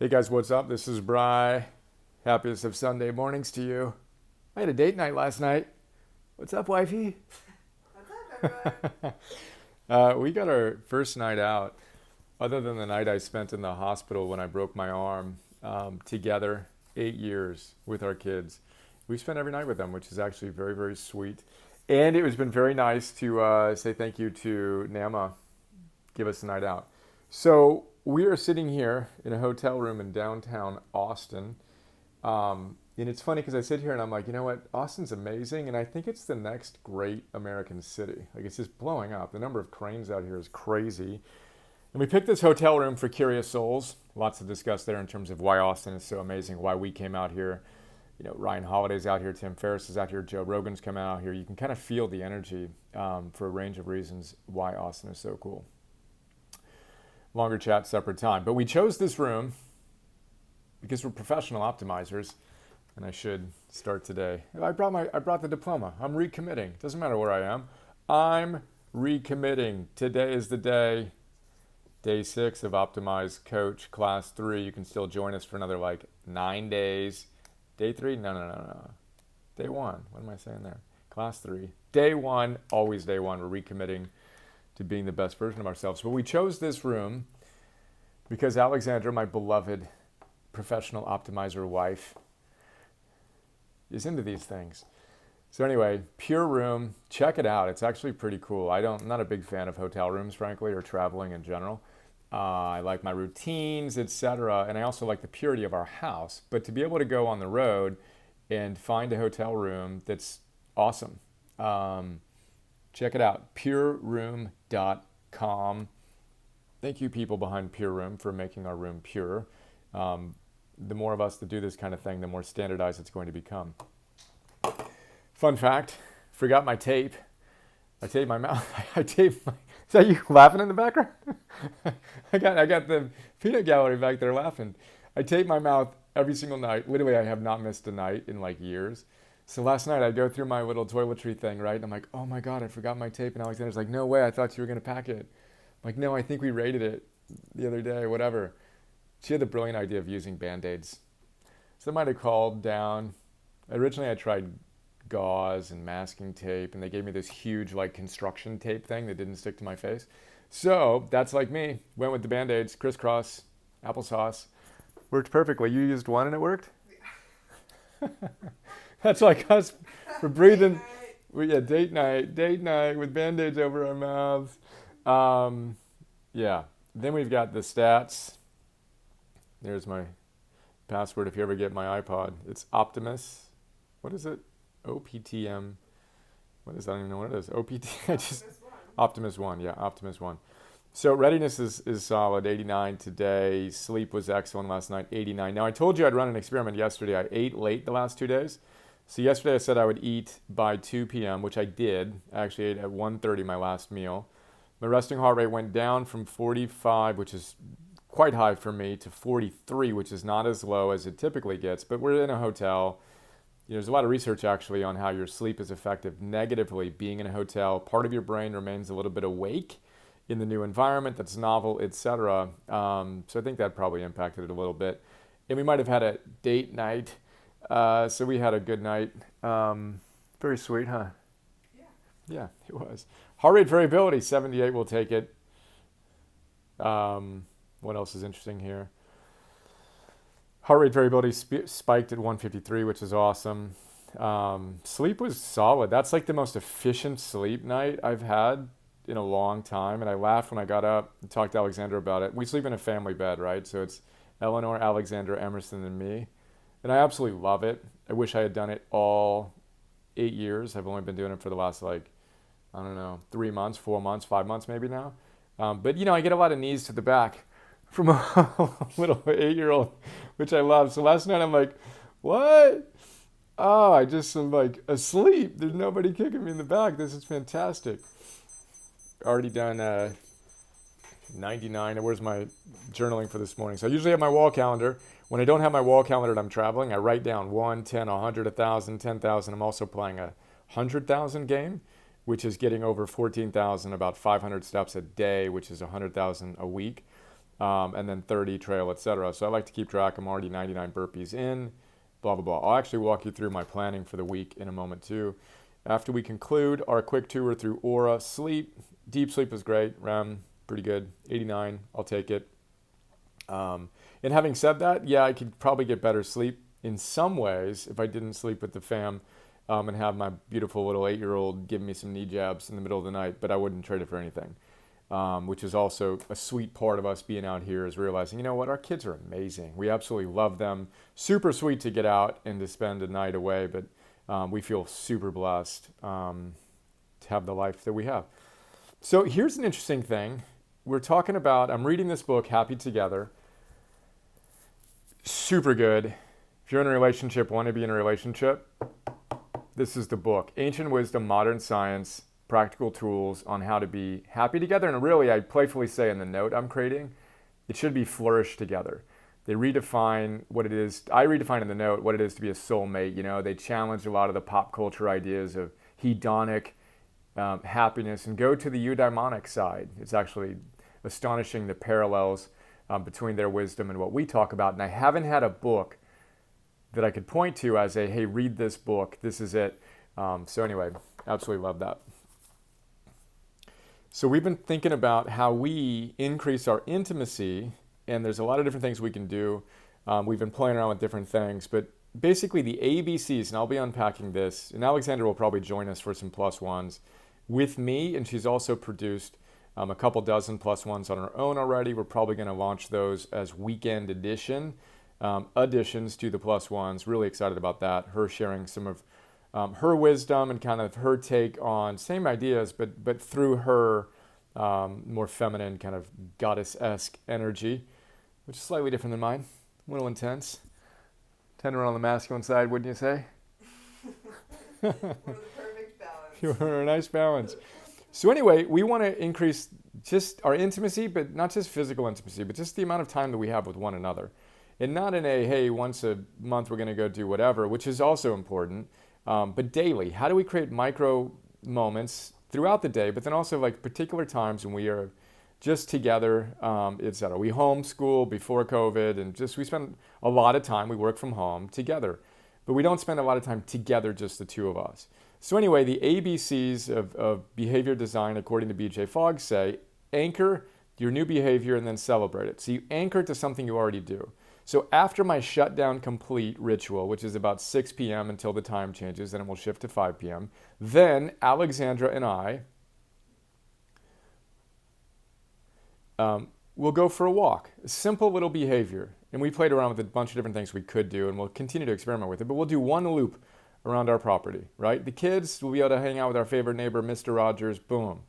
Hey guys, what's up? This is Bry. Happiest of Sunday mornings to you. I had a date night last night. What's up, wifey? What's up, everyone? We got our first night out, other than the night I spent in the hospital when I broke my arm, together, 8 years with our kids. We spent every night with them, which is actually very, very sweet. And it has been very nice to say thank you to Nama, give us a night out. So we are sitting here in a hotel room in downtown Austin. And it's funny because I sit here and I'm like, you know what? Austin's amazing. And I think it's the next great American city. Like it's just blowing up. The number of cranes out here is crazy. And we picked this hotel room for curious souls. Lots to discuss there in terms of why Austin is so amazing, why we came out here. You know, Ryan Holiday's out here, Tim Ferriss is out here, Joe Rogan's coming out here. You can kind of feel the energy for a range of reasons why Austin is so cool. Longer chat, separate time. But we chose this room because we're professional optimizers, and I should start today. I brought the diploma. I'm recommitting. Doesn't matter where I am. I'm recommitting. Today is the day. Day 6 of Optimize Coach Class 3. You can still join us for another 9 days. Day 3? No. Day 1. What am I saying there? Class 3. Day 1, always day 1. We're recommitting to being the best version of ourselves. But we chose this room because Alexandra, my beloved professional optimizer wife, is into these things. So anyway, Pure Room, check it out. It's actually pretty cool. I'm not a big fan of hotel rooms, frankly, or traveling in general. I like my routines, etc. And I also like the purity of our house. But to be able to go on the road and find a hotel room that's awesome. Check it out, pureroom.com. Thank you, people behind Pure Room, for making our room pure. The more of us that do this kind of thing, the more standardized it's going to become. Fun fact, forgot my tape. I taped my mouth. Is that you laughing in the background? I got the peanut gallery back there laughing. I tape my mouth every single night. Literally, I have not missed a night in years. So last night I go through my little toiletry thing, right? And I'm like, oh my God, I forgot my tape. And Alexander's like, no way, I thought you were going to pack it. I'm like, no, I think we rated it the other day, whatever. She had the brilliant idea of using Band-Aids. Somebody called down. Originally I tried gauze and masking tape, and they gave me this huge construction tape thing that didn't stick to my face. So that's like me. Went with the Band-Aids, crisscross, applesauce. Worked perfectly. You used one and it worked? That's like us. We're breathing. Date night with Band-Aids over our mouths. Yeah. Then we've got the stats. There's my password if you ever get my iPod. It's Optimus. What is it? OPTM. What is that? I don't even know what it is. OPT. Optimus 1. Yeah, Optimus 1. So readiness is solid, 89 today. Sleep was excellent last night, 89. Now I told you I'd run an experiment yesterday. I ate late the last 2 days. So yesterday I said I would eat by 2 p.m., which I did. I actually ate at 1:30 my last meal. My resting heart rate went down from 45, which is quite high for me, to 43, which is not as low as it typically gets. But we're in a hotel. There's a lot of research actually on how your sleep is affected negatively being in a hotel. Part of your brain remains a little bit awake in the new environment that's novel, etc. So I think that probably impacted it a little bit. And we might have had a date night. So we had a good night. Very sweet, huh? Yeah. Yeah, it was. Heart rate variability, 78, we'll take it. What else is interesting here? Heart rate variability spiked at 153, which is awesome. Sleep was solid. That's the most efficient sleep night I've had in a long time. And I laughed when I got up and talked to Alexandra about it. We sleep in a family bed, right? So it's Eleanor, Alexandra, Emerson, and me. And I absolutely love it. I wish I had done it all 8 years. I've only been doing it for the last 3 months, 4 months, 5 months maybe now. But I get a lot of knees to the back from a little 8-year-old, which I love. So last night I'm like, what? Oh, I just am asleep. There's nobody kicking me in the back. This is fantastic. Already done 99. Where's my journaling for this morning? So I usually have my wall calendar. When I don't have my wall calendar and I'm traveling, I write down 1, 10, 100, 1,000, 10,000. I'm also playing a 100,000 game, which is getting over 14,000, about 500 steps a day, which is 100,000 a week. and then 30 trail, etc. So I like to keep track. I'm already 99 burpees in, blah, blah, blah. I'll actually walk you through my planning for the week in a moment too. After we conclude our quick tour through Aura, sleep, deep sleep is great. REM, pretty good. 89, I'll take it. And having said that, yeah, I could probably get better sleep in some ways if I didn't sleep with the fam and have my beautiful little 8-year-old give me some knee jabs in the middle of the night, but I wouldn't trade it for anything. Which is also a sweet part of us being out here is realizing, you know what, our kids are amazing. We absolutely love them. Super sweet to get out and to spend a night away, but we feel super blessed to have the life that we have. So here's an interesting thing. We're talking about, I'm reading this book, Happy Together. Super good. If you're in a relationship, want to be in a relationship, this is the book. Ancient Wisdom, Modern Science, Practical Tools on How to Be Happy Together. And really, I playfully say in the note I'm creating, it should be flourish together. They redefine what it is. I redefine in the note what it is to be a soulmate. You know, they challenge a lot of the pop culture ideas of hedonic happiness and go to the eudaimonic side. It's actually astonishing the parallels between their wisdom and what we talk about. And I haven't had a book that I could point to as a, hey, read this book. This is it. So anyway, absolutely love that. So we've been thinking about how we increase our intimacy, and there's a lot of different things we can do. We've been playing around with different things, but basically the ABCs, and I'll be unpacking this, and Alexandra will probably join us for some plus ones with me, and she's also produced a couple dozen plus ones on her own already. We're probably going to launch those as weekend additions to the plus ones. Really excited about that. Her sharing some of her wisdom and kind of her take on same ideas, but through her more feminine kind of goddess-esque energy, which is slightly different than mine. A little intense. Tender on the masculine side, wouldn't you say? We're the perfect balance. You're a nice balance. So anyway, we want to increase just our intimacy, but not just physical intimacy, but just the amount of time that we have with one another. And not in a, hey, once a month we're going to go do whatever, which is also important, but daily. How do we create micro moments throughout the day, but then also like particular times when we are just together, etc. We homeschool before COVID, and just we spend a lot of time, we work from home together, but we don't spend a lot of time together, just the two of us. So anyway, the ABCs of behavior design, according to BJ Fogg, say anchor your new behavior and then celebrate it. So you anchor to something you already do. So after my shutdown complete ritual, which is about 6 p.m. until the time changes, then it will shift to 5 p.m., then Alexandra and I will go for a walk. A simple little behavior. And we played around with a bunch of different things we could do, and we'll continue to experiment with it, but we'll do one loop around our property, right? The kids will be able to hang out with our favorite neighbor, Mr. Rogers, boom.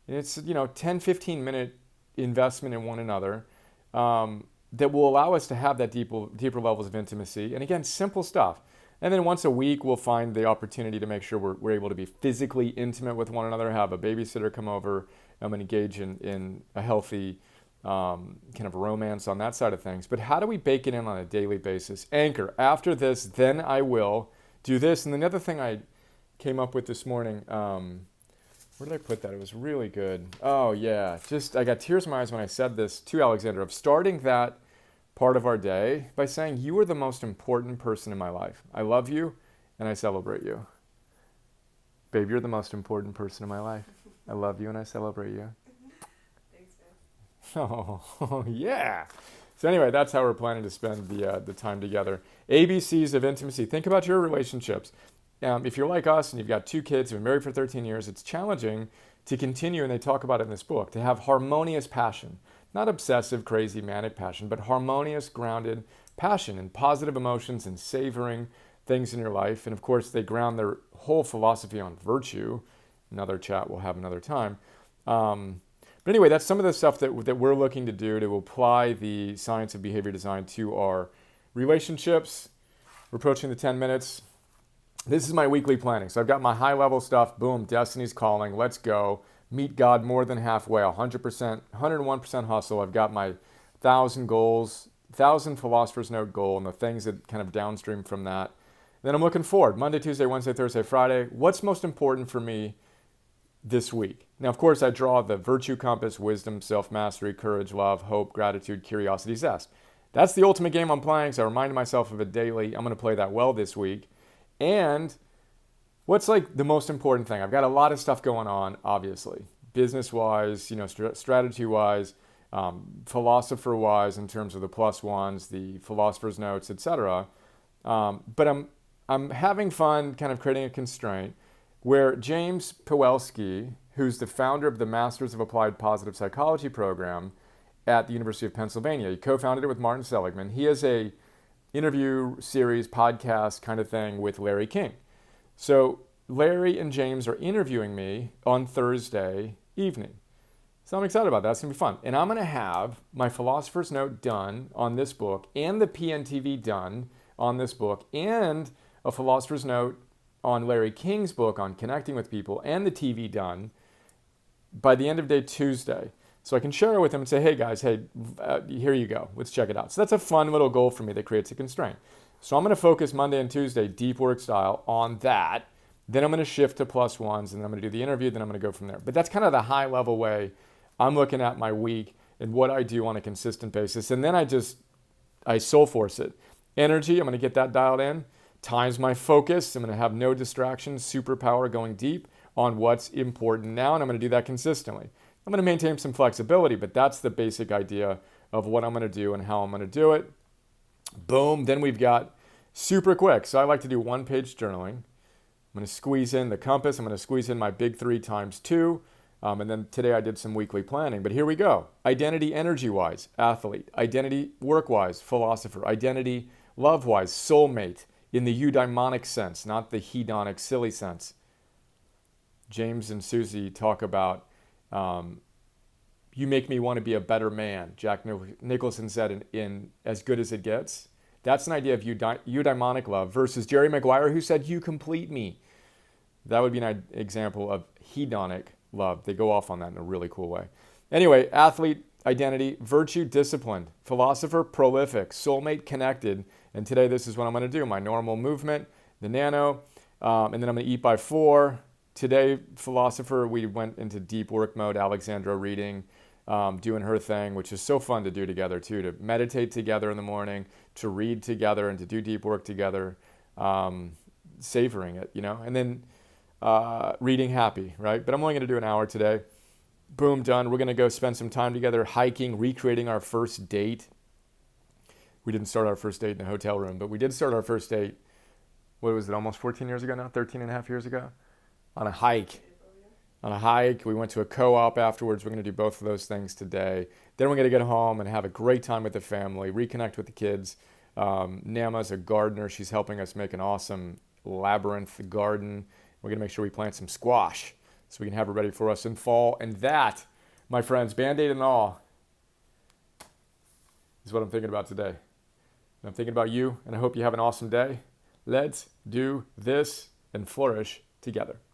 And it's, 10, 15 minute investment in one another that will allow us to have that deeper levels of intimacy. And again, simple stuff. And then once a week, we'll find the opportunity to make sure we're able to be physically intimate with one another, have a babysitter come over, and engage in a healthy kind of romance on that side of things. But how do we bake it in on a daily basis? Anchor. After this, then I will do this. And the other thing I came up with this morning, where did I put that? It was really good. Oh, yeah. I got tears in my eyes when I said this to Alexandra, of starting that part of our day by saying, you are the most important person in my life. I love you, and I celebrate you. Babe, you're the most important person in my life. I love you, and I celebrate you. Thanks, man. Oh, yeah. So anyway, that's how we're planning to spend the time together. ABCs of intimacy. Think about your relationships. If you're like us and you've got 2 kids, you've been married for 13 years, it's challenging to continue, and they talk about it in this book, to have harmonious passion. Not obsessive, crazy, manic passion, but harmonious, grounded passion and positive emotions and savoring things in your life. And of course, they ground their whole philosophy on virtue. Another chat we'll have another time. But anyway, that's some of the stuff that we're looking to do to apply the science of behavior design to our relationships. We're approaching the 10 minutes. This is my weekly planning. So I've got my high-level stuff. Boom, Destiny's calling. Let's go. Meet God more than halfway. 100%, 101% hustle. I've got my 1,000 goals, 1,000 philosopher's note goal, and the things that kind of downstream from that. Then I'm looking forward. Monday, Tuesday, Wednesday, Thursday, Friday. What's most important for me this week. Now, of course, I draw the virtue compass, wisdom, self-mastery, courage, love, hope, gratitude, curiosity, zest. That's the ultimate game I'm playing, so I remind myself of it daily. I'm going to play that well this week. And what's like the most important thing? I've got a lot of stuff going on, obviously, business-wise, strategy-wise, philosopher-wise, in terms of the plus ones, the philosopher's notes, etc. But I'm having fun, kind of creating a constraint where James Pawelski, who's the founder of the Masters of Applied Positive Psychology program at the University of Pennsylvania, he co-founded it with Martin Seligman. He has a interview series, podcast kind of thing with Larry King. So Larry and James are interviewing me on Thursday evening. So I'm excited about that. It's going to be fun. And I'm going to have my philosopher's note done on this book and the PNTV done on this book and a philosopher's note on Larry King's book on connecting with people and the TV done by the end of day Tuesday. So I can share it with them and say, hey guys, here you go. Let's check it out. So that's a fun little goal for me that creates a constraint. So I'm going to focus Monday and Tuesday, deep work style, on that. Then I'm going to shift to plus ones, and then I'm going to do the interview, then I'm going to go from there. But that's kind of the high level way I'm looking at my week and what I do on a consistent basis. And then I soul force it. Energy, I'm going to get that dialed in. Time's my focus. I'm going to have no distractions, superpower, going deep on what's important now, and I'm going to do that consistently. I'm going to maintain some flexibility, but that's the basic idea of what I'm going to do and how I'm going to do it. Boom. Then we've got super quick. So I like to do one-page journaling. I'm going to squeeze in the compass. I'm going to squeeze in my big 3 times 2. And then today I did some weekly planning. But here we go. Identity energy-wise, athlete. Identity work-wise, philosopher. Identity love-wise, soulmate. In the eudaimonic sense, not the hedonic, silly sense. James and Susie talk about, you make me want to be a better man. Jack Nicholson said in As Good as It Gets. That's an idea of eudaimonic love versus Jerry Maguire, who said, you complete me. That would be an example of hedonic love. They go off on that in a really cool way. Anyway, athlete, identity, virtue, disciplined, philosopher, prolific, soulmate, connected. And today this is what I'm going to do. My normal movement, the nano, and then I'm going to eat by 4. Today, philosopher, we went into deep work mode, Alexandra reading, doing her thing, which is so fun to do together too, to meditate together in the morning, to read together and to do deep work together, savoring it, and then reading happy, right? But I'm only going to do an hour today. Boom, done. We're going to go spend some time together hiking, recreating our first date. We didn't start our first date in a hotel room, but we did start our first date, what was it, almost 14 years ago now? 13 and a half years ago? On a hike. On a hike. We went to a co-op afterwards. We're going to do both of those things today. Then we're going to get home and have a great time with the family, reconnect with the kids. Nama's a gardener. She's helping us make an awesome labyrinth garden. We're going to make sure we plant some squash so we can have it ready for us in fall. And that, my friends, Band-Aid and all, is what I'm thinking about today. And I'm thinking about you, and I hope you have an awesome day. Let's do this and flourish together.